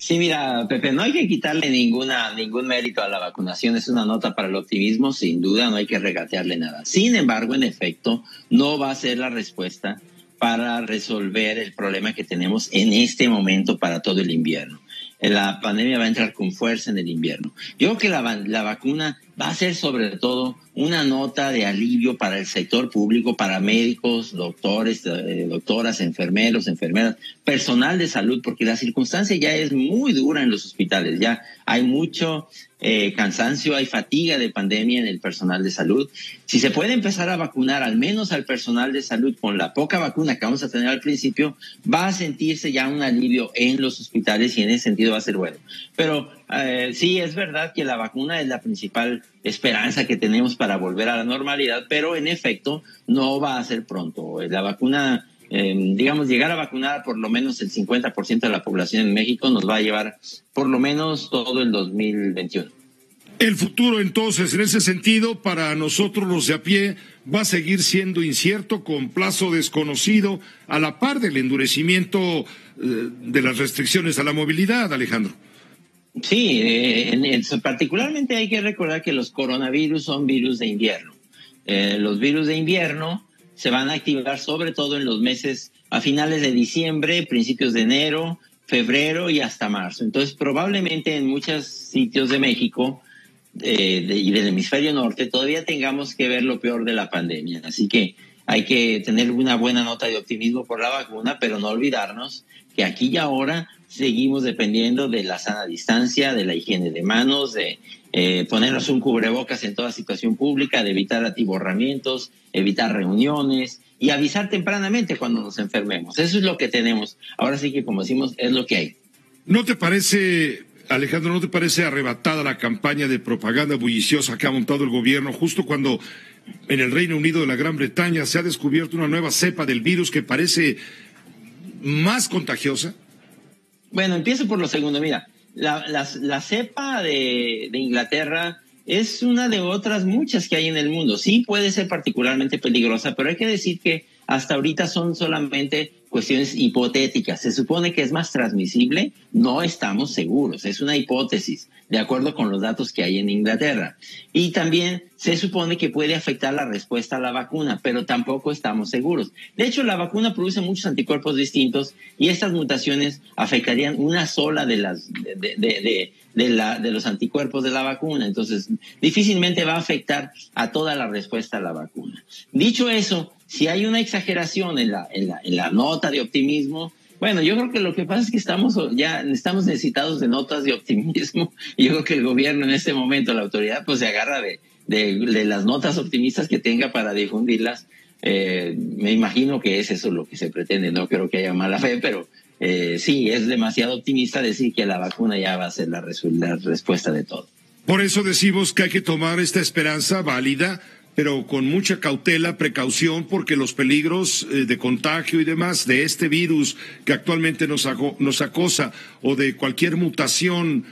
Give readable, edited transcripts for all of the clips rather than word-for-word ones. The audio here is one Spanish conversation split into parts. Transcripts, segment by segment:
Sí, mira, Pepe, no hay que quitarle ningún mérito a la vacunación. Es una nota para el optimismo, sin duda, no hay que regatearle nada. Sin embargo, en efecto, no va a ser la respuesta para resolver el problema que tenemos en este momento para todo el invierno. La pandemia va a entrar con fuerza en el invierno. Yo creo que la vacuna va a ser sobre todo una nota de alivio para el sector público, para médicos, doctores, doctoras, enfermeros, enfermeras, personal de salud, porque la circunstancia ya es muy dura en los hospitales. Ya hay mucho cansancio, hay fatiga de pandemia en el personal de salud. Si se puede empezar a vacunar al menos al personal de salud con la poca vacuna que vamos a tener al principio, va a sentirse ya un alivio en los hospitales y en ese sentido va a ser bueno. Pero sí, es verdad que la vacuna es la principal esperanza que tenemos para volver a la normalidad, pero en efecto no va a ser pronto. La vacuna, digamos, llegar a vacunar por lo menos el 50% de la población en México nos va a llevar por lo menos todo el 2021. El futuro, entonces, en ese sentido, para nosotros los de a pie, va a seguir siendo incierto, con plazo desconocido, a la par del endurecimiento de las restricciones a la movilidad, Alejandro. Sí, particularmente hay que recordar que los coronavirus son virus de invierno. Los virus de invierno se van a activar sobre todo en los meses a finales de diciembre, principios de enero, febrero y hasta marzo. Entonces, probablemente en muchos sitios de México y del hemisferio norte todavía tengamos que ver lo peor de la pandemia. Así que hay que tener una buena nota de optimismo por la vacuna, pero no olvidarnos que aquí y ahora seguimos dependiendo de la sana distancia, de la higiene de manos, de ponernos un cubrebocas en toda situación pública, de evitar atiborramientos, evitar reuniones y avisar tempranamente cuando nos enfermemos. Eso es lo que tenemos. Ahora sí que, como decimos, es lo que hay. ¿No te parece, Alejandro, no te parece arrebatada la campaña de propaganda bulliciosa que ha montado el gobierno justo cuando en el Reino Unido de la Gran Bretaña se ha descubierto una nueva cepa del virus que parece más contagiosa? Bueno, empiezo por lo segundo. Mira, la cepa de Inglaterra es una de otras muchas que hay en el mundo. Sí puede ser particularmente peligrosa, pero hay que decir que hasta ahorita son solamente cuestiones hipotéticas. Se supone que es más transmisible, no estamos seguros, es una hipótesis, de acuerdo con los datos que hay en Inglaterra. Y también se supone que puede afectar la respuesta a la vacuna, pero tampoco estamos seguros. De hecho, la vacuna produce muchos anticuerpos distintos y estas mutaciones afectarían una sola de los anticuerpos de la vacuna. Entonces, difícilmente va a afectar a toda la respuesta a la vacuna. Dicho eso, si hay una exageración en la nota de optimismo, bueno, yo creo que lo que pasa es que estamos necesitados de notas de optimismo. Y yo creo que el gobierno en este momento, la autoridad, pues se agarra de las notas optimistas que tenga para difundirlas. Me imagino que es eso lo que se pretende. No creo que haya mala fe, pero sí, es demasiado optimista decir que la vacuna ya va a ser la respuesta de todo. Por eso decimos que hay que tomar esta esperanza válida, pero con mucha cautela, precaución, porque los peligros de contagio y demás de este virus que actualmente nos acosa, o de cualquier mutación,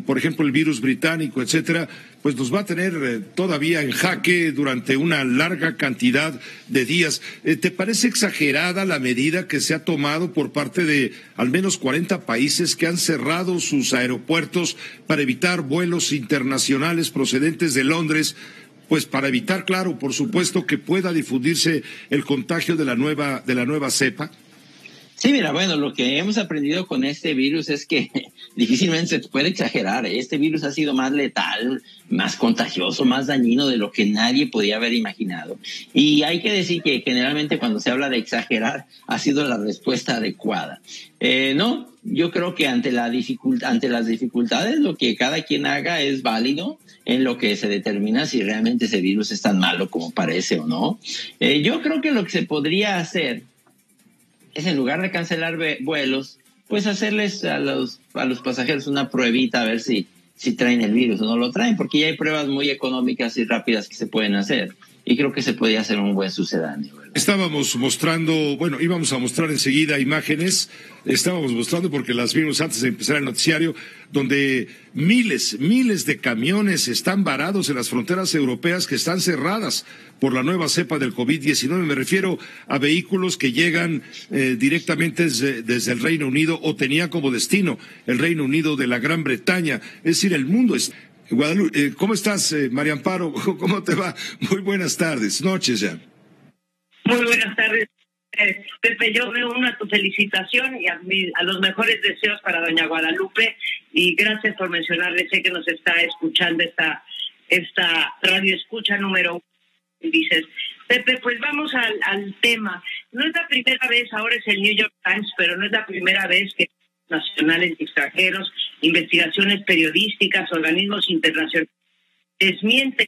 por ejemplo el virus británico, etcétera, pues nos va a tener todavía en jaque durante una larga cantidad de días. ¿Te parece exagerada la medida que se ha tomado por parte de al menos 40 países que han cerrado sus aeropuertos para evitar vuelos internacionales procedentes de Londres? Pues para evitar, claro, por supuesto, que pueda difundirse el contagio de la nueva cepa. Sí, mira, bueno, lo que hemos aprendido con este virus es que difícilmente se puede exagerar. Este virus ha sido más letal, más contagioso, más dañino de lo que nadie podía haber imaginado. Y hay que decir que generalmente cuando se habla de exagerar ha sido la respuesta adecuada. No, yo creo que ante las dificultades lo que cada quien haga es válido en lo que se determina si realmente ese virus es tan malo como parece o no. Yo creo que lo que se podría hacer es, en lugar de cancelar vuelos, pues hacerles a los pasajeros una pruebita a ver si traen el virus o no lo traen, porque ya hay pruebas muy económicas y rápidas que se pueden hacer. y creo que se podía hacer un buen sucedáneo, ¿verdad? Estábamos mostrando, bueno, íbamos a mostrar enseguida imágenes, estábamos mostrando porque las vimos antes de empezar el noticiario, donde miles de camiones están varados en las fronteras europeas que están cerradas por la nueva cepa del COVID-19. Me refiero a vehículos que llegan directamente desde el Reino Unido o tenía como destino el Reino Unido de la Gran Bretaña. Es decir, el mundo es... Guadalupe, ¿cómo estás, María Amparo? ¿Cómo te va? Muy buenas tardes, noches ya. Muy buenas tardes, Pepe. Yo me uno a tu felicitación y a los mejores deseos para doña Guadalupe, y gracias por mencionarle. Sé que nos está escuchando esta radio escucha número 1. Dices, Pepe, pues vamos al tema. No es la primera vez, ahora es el New York Times, pero no es la primera vez que nacionales y extranjeros, investigaciones periodísticas, organismos internacionales desmienten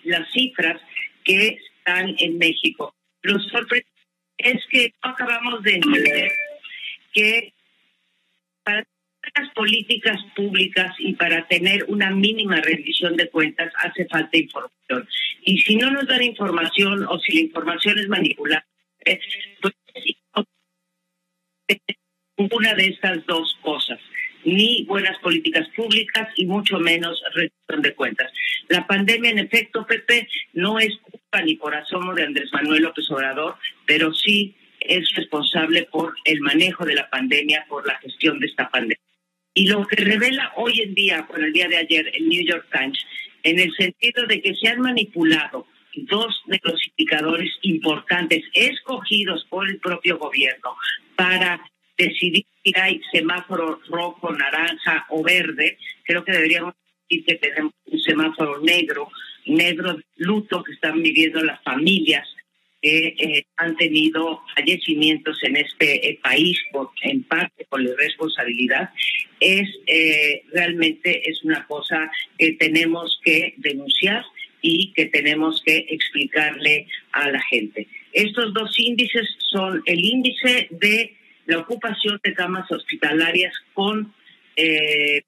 las cifras que están en México. Lo sorprendente es que no acabamos de entender que para las políticas públicas y para tener una mínima rendición de cuentas hace falta información. Y si no nos dan información, o si la información es manipulada, pues una de estas dos cosas, ni buenas políticas públicas y mucho menos rendición de cuentas. La pandemia, en efecto, Pepe, no es culpa ni por asomo de Andrés Manuel López Obrador, pero sí es responsable por el manejo de la pandemia, por la gestión de esta pandemia. Y lo que revela hoy en día, bueno, el día de ayer, el New York Times, en el sentido de que se han manipulado dos de los indicadores importantes escogidos por el propio gobierno para decidir si hay semáforo rojo, naranja o verde. Creo que deberíamos decir que tenemos un semáforo negro de luto que están viviendo las familias que han tenido fallecimientos en este país, en parte por la irresponsabilidad. Realmente es una cosa que tenemos que denunciar y que tenemos que explicarle a la gente. Estos dos índices son el índice de la ocupación de camas hospitalarias con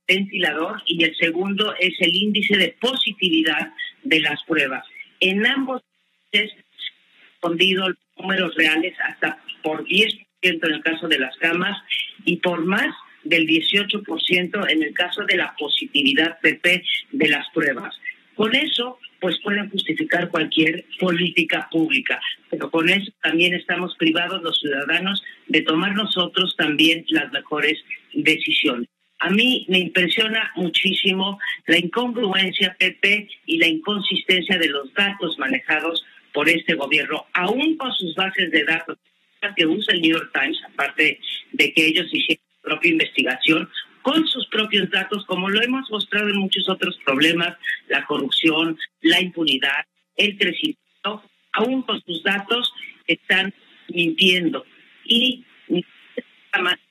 ventilador, y el segundo es el índice de positividad de las pruebas. En ambos índices se han escondido los números reales hasta por 10% en el caso de las camas y por más del 18% en el caso de la positividad PP de las pruebas. Con eso, pues pueden justificar cualquier política pública, pero con eso también estamos privados los ciudadanos de tomar nosotros también las mejores decisiones. A mí me impresiona muchísimo la incongruencia, Pepe, y la inconsistencia de los datos manejados por este gobierno, aún con sus bases de datos que usa el New York Times, aparte de que ellos hicieron su propia investigación, con sus propios datos, como lo hemos mostrado en muchos otros problemas, la corrupción, la impunidad, el crecimiento, aún con sus datos están mintiendo. Y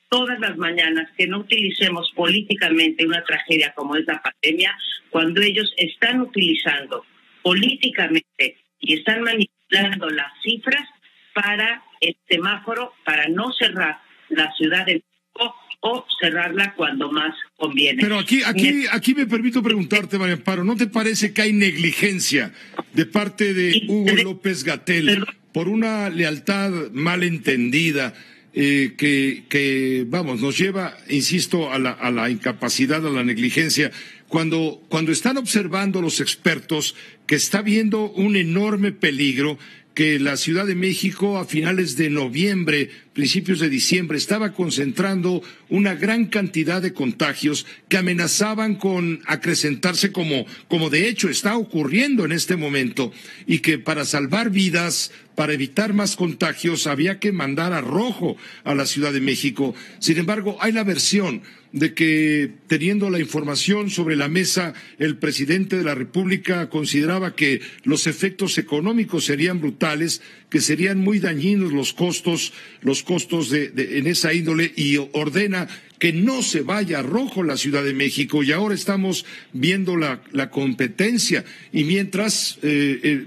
todas las mañanas que no utilicemos políticamente una tragedia como es la pandemia, cuando ellos están utilizando políticamente y están manipulando las cifras para el semáforo, para no cerrar la Ciudad de México o cerrarla cuando más conviene. Pero aquí me permito preguntarte, María Amparo, ¿no te parece que hay negligencia de parte de Hugo López-Gatell por una lealtad mal entendida que vamos, nos lleva, insisto, a la incapacidad, a la negligencia, cuando están observando los expertos que está habiendo un enorme peligro, que la Ciudad de México a finales de noviembre, principios de diciembre, estaba concentrando una gran cantidad de contagios que amenazaban con acrecentarse como de hecho está ocurriendo en este momento, y que para salvar vidas, para evitar más contagios, había que mandar a rojo a la Ciudad de México. Sin embargo, hay la versión de que, teniendo la información sobre la mesa, el presidente de la República consideraba que los efectos económicos serían brutales, que serían muy dañinos los costos en esa índole, y ordena que no se vaya a rojo la Ciudad de México. Y ahora estamos viendo la competencia, y mientras el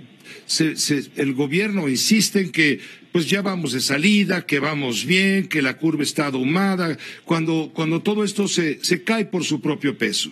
gobierno insiste en que pues ya vamos de salida, que vamos bien, que la curva está domada, cuando todo esto se cae por su propio peso.